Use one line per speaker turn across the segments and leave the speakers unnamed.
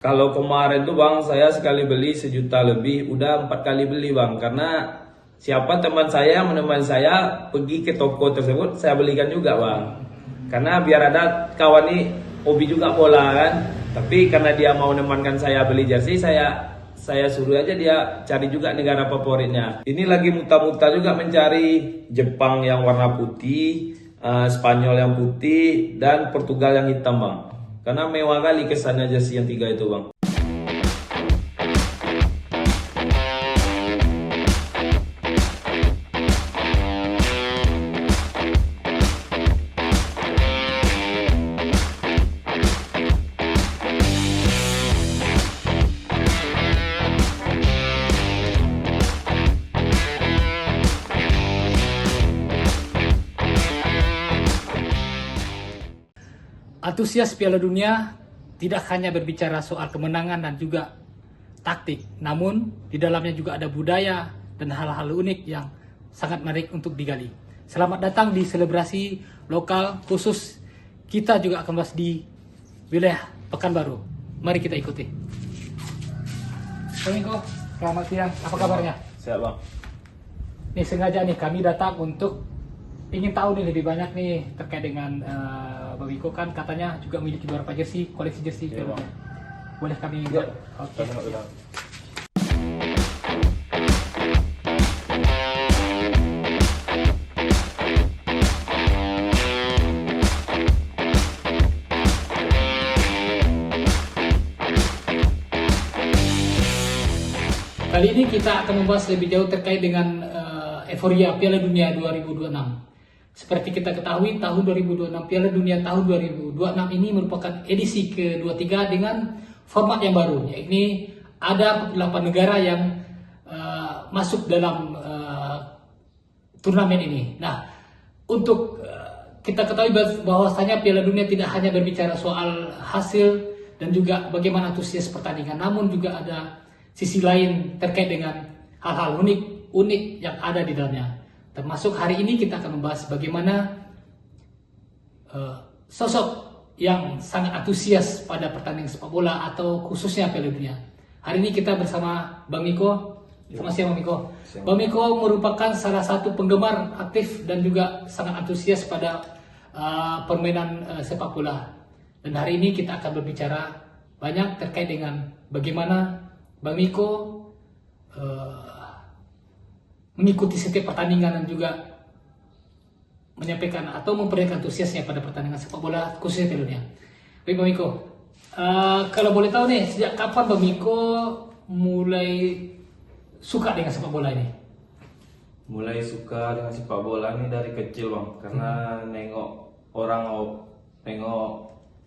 Kalau kemarin tuh bang, saya sekali beli 1 juta lebih, udah 4 kali beli bang. Karena siapa teman saya menemani saya pergi ke toko tersebut, saya belikan juga bang. Karena biar ada kawan nih hobi juga bola kan. Tapi karena dia mau menemankan saya beli jersey, saya suruh aja dia cari juga negara favoritnya. Ini lagi muta-muta juga mencari Jepang yang warna putih, Spanyol yang putih, dan Portugal yang hitam bang. Karena mewah kali kesannya jersey yang 3 itu bang.
Antusias Piala Dunia tidak hanya berbicara soal kemenangan dan juga taktik, namun di dalamnya juga ada budaya dan hal-hal unik yang sangat menarik untuk digali. Selamat datang di selebrasi lokal khusus, kita juga akan bahas di wilayah Pekanbaru. Mari kita ikuti. Assalamualaikum, selamat siang. Apa kabarnya?
Siap bang.
Nih sengaja nih kami datang untuk ingin tahu nih lebih banyak nih terkait dengan Bang Wiko, kan katanya juga memiliki beberapa jersey, koleksi jersey.
Iya, Bang.
Boleh kami
Yuk,
Oke. Kali ini kita akan membahas lebih jauh terkait dengan euforia Piala Dunia 2026. Seperti kita ketahui, tahun 2026 Piala Dunia tahun 2026 ini merupakan edisi ke-23 dengan format yang baru, yakni ada 8 negara yang masuk dalam turnamen ini. Nah, untuk kita ketahui bahwasanya Piala Dunia tidak hanya berbicara soal hasil dan juga bagaimana antusias pertandingan, namun juga ada sisi lain terkait dengan hal-hal unik yang ada di dalamnya. Termasuk hari ini kita akan membahas bagaimana sosok yang sangat antusias pada pertandingan sepak bola atau khususnya Piala Dunia. Hari ini kita bersama Bang Miko. Selamat siang Bang Miko. Bang Miko merupakan salah satu penggemar aktif dan juga sangat antusias pada permainan sepak bola. Dan hari ini kita akan berbicara banyak terkait dengan bagaimana Bang Miko mengikuti setiap pertandingan dan juga menyampaikan atau memperlihatkan antusiasnya pada pertandingan sepak bola khususnya Piala Dunia. Baik Bang Miko, kalau boleh tahu nih, sejak kapan Bang Miko mulai suka dengan sepak bola ini?
Mulai suka dengan sepak bola ini dari kecil bang. Karena nengok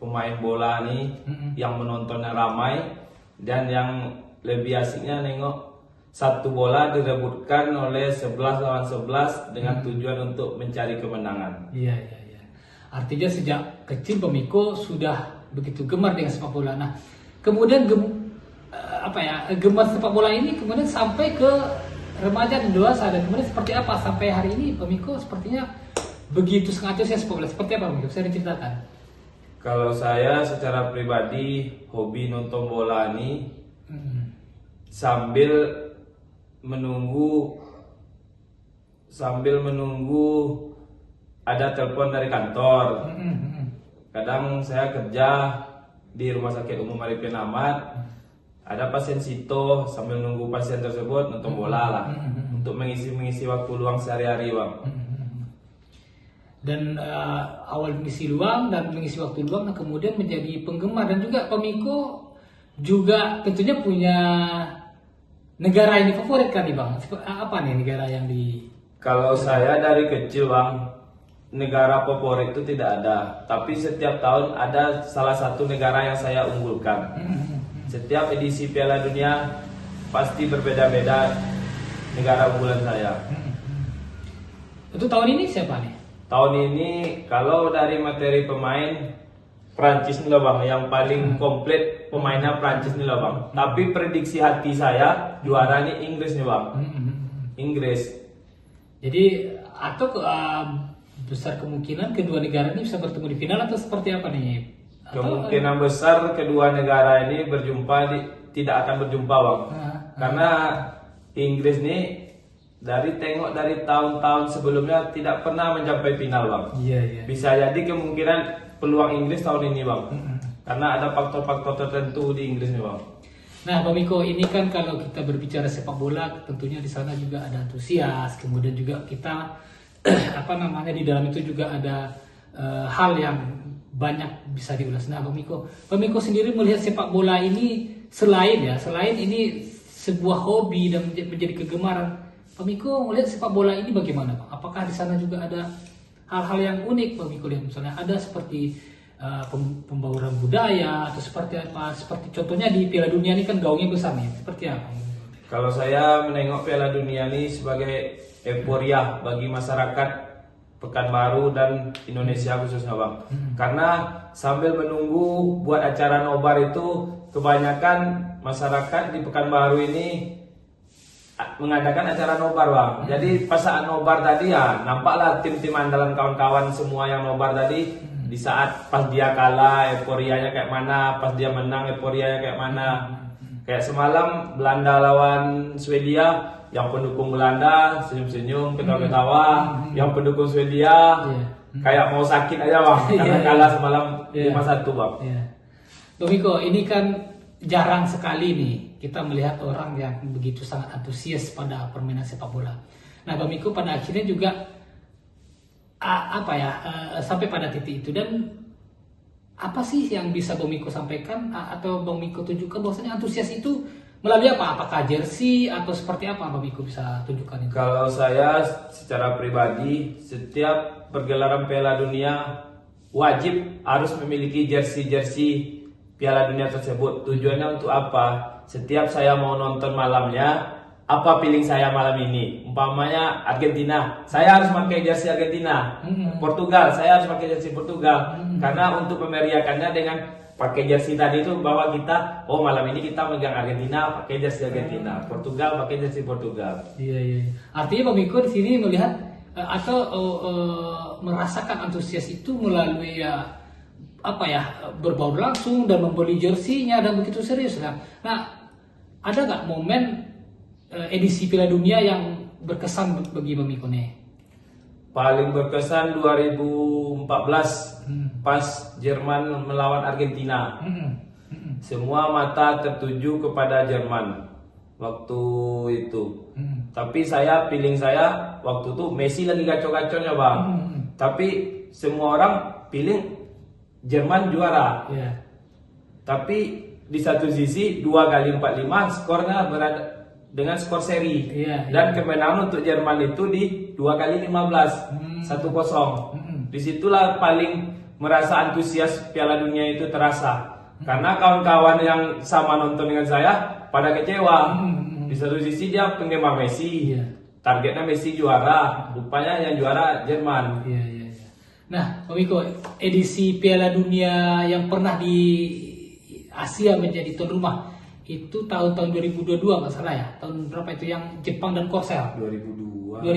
pemain bola nih yang menontonnya ramai, dan yang lebih asiknya nengok satu bola direbutkan oleh 11 lawan 11 dengan tujuan untuk mencari kemenangan.
Iya. Artinya sejak kecil Bang Miko sudah begitu gemar dengan sepak bola. Nah, kemudian gemar sepak bola ini kemudian sampai ke remaja dan dewasa, dan kemudian seperti apa sampai hari ini Bang Miko sepertinya begitu sangat antusias sepak bola. Seperti apa Bang Miko? Saya diceritakan.
Kalau saya secara pribadi hobi nonton bola ini sambil menunggu ada telepon dari kantor. Kadang saya kerja di Rumah Sakit Umum Arifin Ahmad, ada pasien situ, sambil nunggu pasien tersebut nonton bola lah, untuk mengisi waktu luang sehari-hari bang.
Dan awal mengisi waktu luang, nah kemudian menjadi penggemar, dan juga Bang Miko juga tentunya punya negara yang favorit kan nih bang? Apa nih negara yang di?
Kalau saya dari kecil bang, negara favorit itu tidak ada. Tapi setiap tahun ada salah satu negara yang saya unggulkan. Setiap edisi Piala Dunia pasti berbeda-beda negara unggulan saya.
Untuk tahun ini siapa nih?
Tahun ini kalau dari materi pemain, Prancis nih lah bang, yang paling komplit pemainnya Prancis nih lah bang. Tapi prediksi hati saya juara nih Inggris nih bang. Inggris.
Jadi atau besar kemungkinan kedua negara ini bisa bertemu di final, atau seperti apa nih
Kemungkinan besar kedua negara ini tidak akan berjumpa bang. Karena Inggris ini dari tahun-tahun sebelumnya tidak pernah mencapai final bang.
Iya.
Bisa jadi kemungkinan peluang Inggris tahun ini bang. Karena ada faktor-faktor tertentu di Inggris nih bang.
Nah, Pak Miko, ini kan kalau kita berbicara sepak bola, tentunya di sana juga ada antusias, kemudian juga kita di dalam itu juga ada hal yang banyak bisa diulas. Nah, Pak Miko sendiri melihat sepak bola ini selain ini sebuah hobi dan menjadi kegemaran, Pak Miko melihat sepak bola ini bagaimana, Pak? Apakah di sana juga ada hal-hal yang unik, Pak Miko lihat misalnya ada seperti pembauran budaya atau seperti apa? Seperti contohnya di Piala Dunia ini kan gaungnya besar nih, seperti apa?
Kalau saya menengok Piala Dunia ini sebagai euforia bagi masyarakat Pekanbaru dan Indonesia khususnya bang. Karena sambil menunggu buat acara nobar itu, kebanyakan masyarakat di Pekanbaru ini mengadakan acara nobar bang. Jadi pas saat nobar tadi ya nampaklah tim-tim andalan kawan-kawan semua yang nobar tadi. Di saat pas dia kalah euforianya kayak mana, pas dia menang euforianya kayak mana. Kayak semalam Belanda lawan Swedia, yang pendukung Belanda senyum-senyum, ketawa-ketawa, yang pendukung Swedia kayak mau sakit aja bang, karena kalah semalam 5-1 bang.
Pak Miko, ini kan jarang sekali nih kita melihat orang yang begitu sangat antusias pada permainan sepak bola. Nah, Pak Miko pada akhirnya juga sampai pada titik itu, dan apa sih yang bisa Bang Miko sampaikan atau Bang Miko tunjukkan bahwasanya antusias itu melalui apa? Apakah jersey atau seperti apa Bang Miko bisa tunjukkan itu?
Kalau saya secara pribadi, setiap pergelaran Piala Dunia wajib harus memiliki jersey Piala Dunia tersebut. Tujuannya untuk apa? Setiap saya mau nonton malamnya, apa feeling saya malam ini? Umpamanya Argentina, saya harus pakai jersey Argentina. Portugal, saya harus pakai jersey Portugal. Karena untuk memeriahkannya dengan pakai jersey tadi itu, bahwa kita, oh malam ini kita megang Argentina, pakai jersey Argentina. Portugal, pakai jersey Portugal.
Iya. Artinya Bang Miko di sini melihat atau merasakan antusias itu melalui berbaur langsung dan membeli jersinya dan begitu serius. Nah, ada nggak momen edisi Piala Dunia yang berkesan bagi Bang Miko nih?
Paling berkesan 2014 pas Jerman melawan Argentina. Semua mata tertuju kepada Jerman waktu itu. Tapi feeling saya waktu itu Messi lagi gacor-gacornya bang. Tapi semua orang feeling Jerman juara. Tapi di satu sisi 2x45 skornya berada dengan skor seri. Dan kemenangan untuk Jerman itu di 2x15 1-0. Disitulah paling merasa antusias Piala Dunia itu terasa. Karena kawan-kawan yang sama nonton dengan saya pada kecewa. Di satu sisi dia penggemar Messi, targetnya Messi juara, rupanya yang juara Jerman.
Nah, Pak Miko, edisi Piala Dunia yang pernah di Asia menjadi tuan rumah itu tahun 2022 nggak salah ya, tahun berapa itu yang Jepang dan Korsel? 2002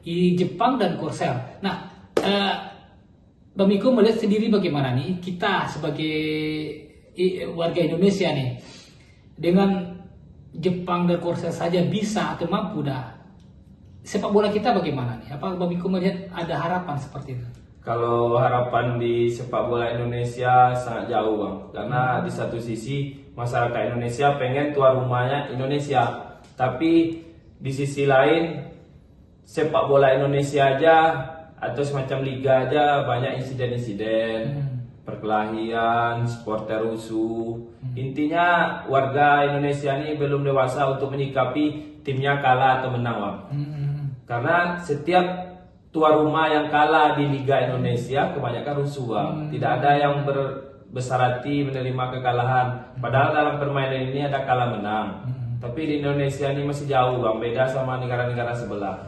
di Jepang dan Korsel. Nah, Bang Miko melihat sendiri bagaimana nih kita sebagai warga Indonesia nih dengan Jepang dan Korsel saja bisa atau mampu sepak bola kita bagaimana nih? Apa Bang Miko melihat ada harapan seperti itu?
Kalau harapan di sepak bola Indonesia sangat jauh bang, karena di satu sisi masyarakat Indonesia pengen tuan rumahnya Indonesia, tapi di sisi lain sepak bola Indonesia aja atau semacam liga aja banyak insiden-insiden, perkelahian, supporter rusuh. Intinya warga Indonesia ini belum dewasa untuk menyikapi timnya kalah atau menang bang. Karena setiap tuan rumah yang kalah di Liga Indonesia kebanyakan rusuh bang. Tidak ada yang berbesar hati menerima kekalahan. Padahal dalam permainan ini ada kalah menang. Tapi di Indonesia ini masih jauh bang, beda sama negara-negara sebelah.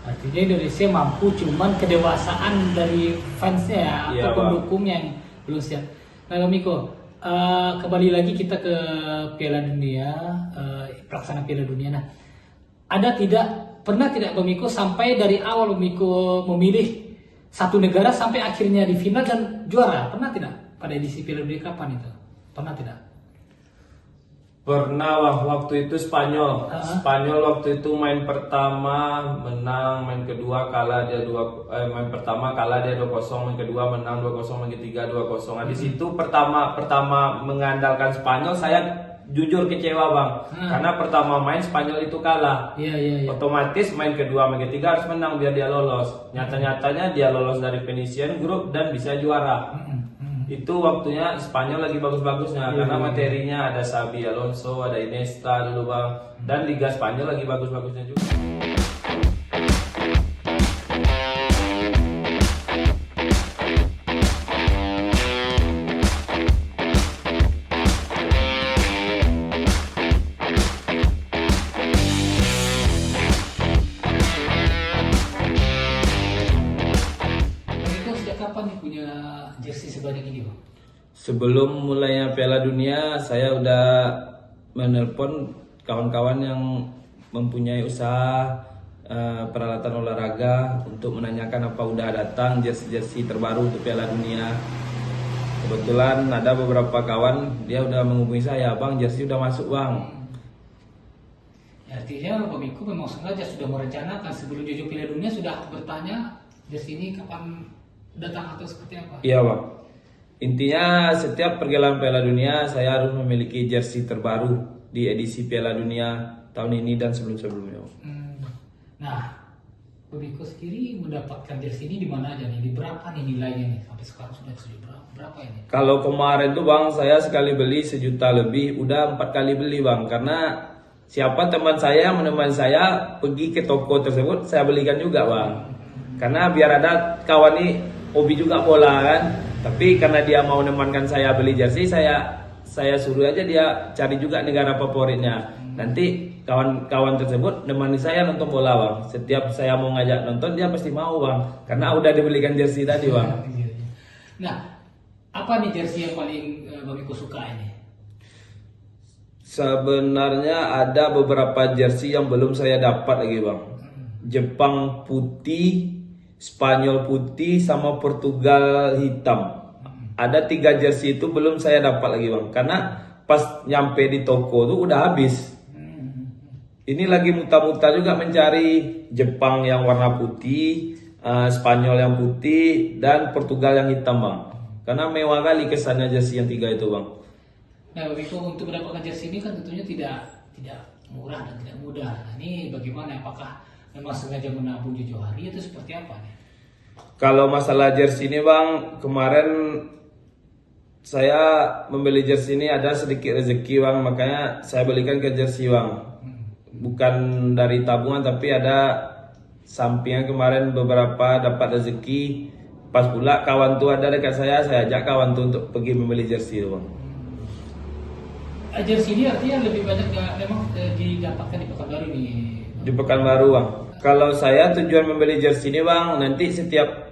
Artinya Indonesia mampu, cuman kedewasaan dari fansnya atau pendukungnya yang belum siap. Nah Bang Miko, kembali lagi kita ke Piala Dunia, pelaksanaan Piala Dunia. Nah, pernah tidak Bang Miko sampai dari awal Bang Miko memilih satu negara sampai akhirnya di final dan juara? Pernah tidak? Pada edisi Piala Dunia kapan itu? Pernah tidak?
Pernah Bang, waktu itu Spanyol.
Ah.
Spanyol waktu itu main pertama menang, main kedua kalah dia main pertama kalah dia 2-0, main kedua menang 2-0, main ketiga 2-0. Nah, di situ pertama mengandalkan Spanyol, saya jujur kecewa Bang. Karena pertama main Spanyol itu kalah.
Iya.
Otomatis main kedua, main ketiga harus menang biar dia lolos. Nyata-nyatanya dia lolos dari penyisian grup dan bisa juara. Itu waktunya Spanyol lagi bagus-bagusnya karena materinya ada Xabi Alonso, ada Iniesta dulu Bang, dan Liga Spanyol lagi bagus-bagusnya juga.
Itu sejak kapan nih punya jersey sebanyak ini, Bang?
Sebelum mulainya Piala Dunia, saya udah menelpon kawan-kawan yang mempunyai usaha peralatan olahraga untuk menanyakan apa udah datang jersey terbaru untuk Piala Dunia. Kebetulan ada beberapa kawan dia udah menghubungi saya, Bang, jersey udah masuk Bang.
Ya, artinya Bang Miko memang sengaja sudah merencanakan sebelum jauh Piala Dunia sudah bertanya jersey ini kapan datang atau seperti apa?
Iya Bang. Intinya setiap pergelangan Piala Dunia saya harus memiliki jersey terbaru di edisi Piala Dunia tahun ini dan sebelum-sebelumnya.
Nah, Bang Miko sendiri mendapatkan jersey ini di mana aja nih? Di berapa nih nilainya nih? Sampai sekarang sudah berapa ini?
Kalau kemarin tuh Bang, saya sekali beli 1 juta lebih, udah 4 kali beli Bang. Karena siapa teman saya menemani saya pergi ke toko tersebut, saya belikan juga Bang. Karena biar ada kawan nih hobi juga bola kan. Tapi karena dia mau menemankan saya beli jersey, saya suruh aja dia cari juga negara favoritnya. Nanti kawan-kawan tersebut nemani saya nonton bola Bang. Setiap saya mau ngajak nonton dia pasti mau Bang. Karena udah dibelikan jersey tadi Bang.
Nah, apa nih jersey yang paling Bang Miko suka ini?
Sebenarnya ada beberapa jersey yang belum saya dapat lagi Bang. Jepang putih, Spanyol putih, sama Portugal hitam. Ada 3 jersey itu belum saya dapat lagi Bang. Karena pas nyampe di toko tuh udah habis. Ini lagi muta-muta juga mencari Jepang yang warna putih, Spanyol yang putih, dan Portugal yang hitam Bang. Karena mewah kali kesannya jersey yang 3 itu Bang.
Nah, Bang Miko untuk mendapatkan jersey ini kan tentunya tidak murah dan tidak mudah. Nah, ini bagaimana? Apakah memang sengaja menabung jauh hari atau seperti apa nih?
Kalau masalah jersey ini Bang, kemarin saya membeli jersey ini ada sedikit rezeki Bang, makanya saya belikan ke jersey Bang. Bukan dari tabungan tapi ada sampingan kemarin beberapa dapat rezeki. Pas pula kawan tuh ada dekat saya ajak kawan tuh untuk pergi membeli jersey Bang.
Jersey ini artinya lebih banyak memang didapatkan di Pekanbaru nih.
Di Pekanbaru Bang. Kalau saya tujuan membeli jersey ini Bang, nanti setiap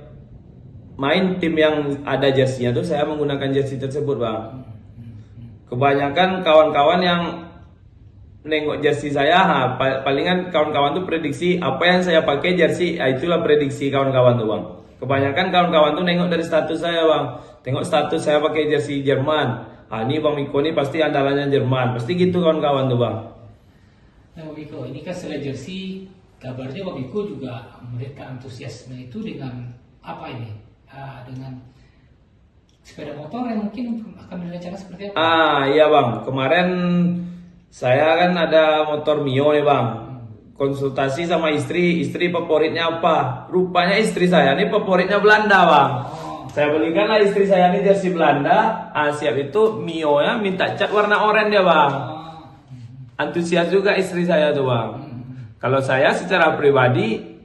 main tim yang ada jersey-nya tuh saya menggunakan jersey tersebut Bang. Kebanyakan kawan-kawan yang nengok jersey saya, palingan kawan-kawan tuh prediksi apa yang saya pakai jersey, itulah prediksi kawan-kawan tuh Bang. Kebanyakan kawan-kawan tuh nengok dari status saya Bang. Tengok status saya pakai jersey Jerman. Ini Bang Miko nih pasti andalannya Jerman. Pasti gitu kawan-kawan tuh Bang.
Nah, Bang Miko, ini kan selain jersey, kabarnya Bang Miko juga memberikan antusiasme itu dengan apa ini? Dengan sepeda motor yang mungkin akan direncanakan seperti apa?
Iya Bang, kemarin saya kan ada motor Mio nih Bang. Konsultasi sama istri favoritnya apa? Rupanya istri saya nih favoritnya Belanda Bang. Saya belikanlah istri saya nih jersey Belanda. Siap itu Mio nya minta cat warna oranye ya Bang. Antusias juga istri saya tuh Bang. Kalau saya secara pribadi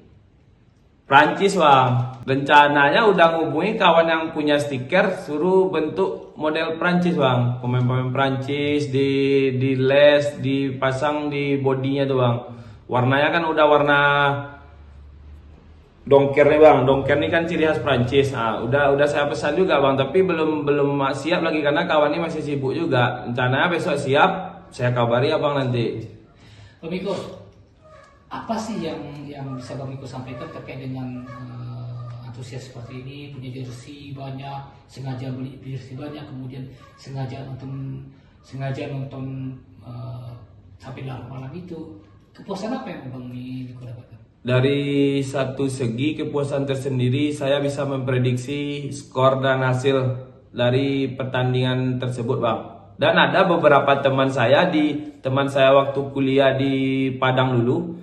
Prancis Bang. Rencananya udah ngubungi kawan yang punya stiker suruh bentuk model Prancis Bang. Pemain-pemain Prancis di les, dipasang di bodinya tuh Bang. Warnanya kan udah warna dongker nih Bang. Dongker nih kan ciri khas Prancis. Udah saya pesan juga Bang, tapi belum siap lagi karena kawan ini masih sibuk juga. Rencananya besok siap, saya kabari Abang nanti.
Bang Miko, apa sih yang bisa Bang Miko sampaikan terkait dengan antusias seperti ini, punya jersey banyak, sengaja beli jersey banyak, kemudian sengaja nonton sampai larut malam itu. Kepuasan apa yang Bang Miko dapatkan?
Dari satu segi kepuasan tersendiri, saya bisa memprediksi skor dan hasil dari pertandingan tersebut, Bang. Dan ada beberapa teman saya waktu kuliah di Padang dulu.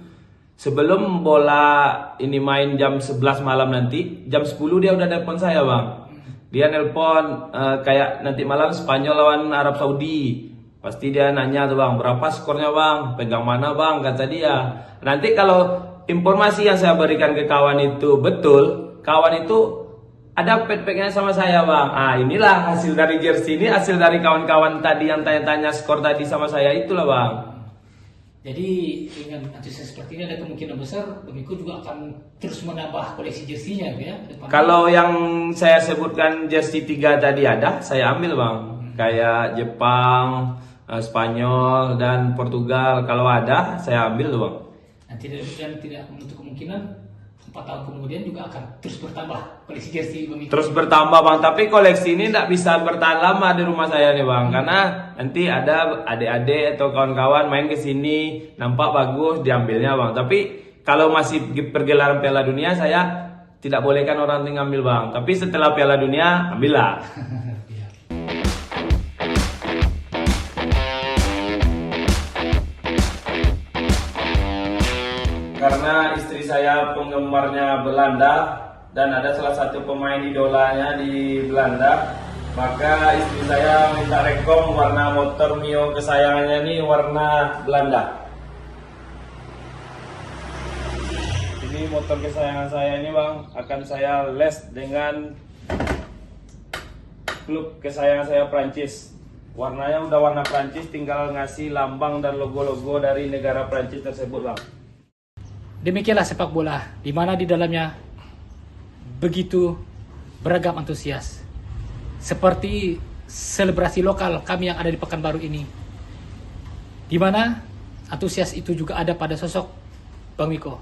Sebelum bola ini main jam 11 malam nanti, jam 10 dia udah nelpon saya, Bang. Dia nelpon kayak nanti malam Spanyol lawan Arab Saudi. Pasti dia nanya tuh, Bang, berapa skornya, Bang? Pegang mana, Bang? Kata dia. Nanti kalau informasi yang saya berikan ke kawan itu betul, kawan itu ada pet-petnya sama saya, Bang. Inilah hasil dari jersey ini, hasil dari kawan-kawan tadi yang tanya-tanya skor tadi sama saya, itulah, Bang.
Jadi dengan antusias seperti ini ada kemungkinan besar Bang Miko juga akan terus menambah koleksi jersinya ya depan.
Kalau yang saya sebutkan jersey 3 tadi ada, saya ambil, Bang. Kayak Jepang, Spanyol dan Portugal, kalau ada saya ambil tuh, Bang.
Nanti tidak menutup kemungkinan 4 tahun kemudian juga akan terus bertambah koleksi jersey Bang Miko.
Terus bertambah, Bang, tapi koleksi ini tidak bisa bertahan lama di rumah saya nih, Bang, karena nanti ada adik-adik atau kawan-kawan main ke sini nampak bagus diambilnya, Bang. Tapi kalau masih pergelaran Piala Dunia saya tidak bolehkan orang ngambil, Bang. Tapi setelah Piala Dunia ambillah. Karena istri saya penggemarnya Belanda dan ada salah satu pemain idolanya di Belanda, maka istri saya minta rekom warna motor Mio kesayangannya ini warna Belanda. Ini motor kesayangan saya ini, Bang, akan saya les dengan klub kesayangan saya Prancis. Warnanya udah warna Prancis, tinggal ngasih lambang dan logo-logo dari negara Prancis tersebut, Bang.
Demikianlah sepak bola, di mana di dalamnya begitu beragam antusias. Seperti selebrasi lokal kami yang ada di Pekanbaru ini, di mana antusias itu juga ada pada sosok Bang Miko.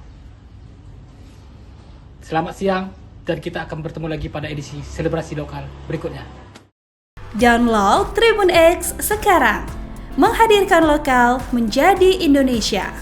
Selamat siang, dan kita akan bertemu lagi pada edisi selebrasi lokal berikutnya.
Download Tribun X sekarang, menghadirkan lokal menjadi Indonesia.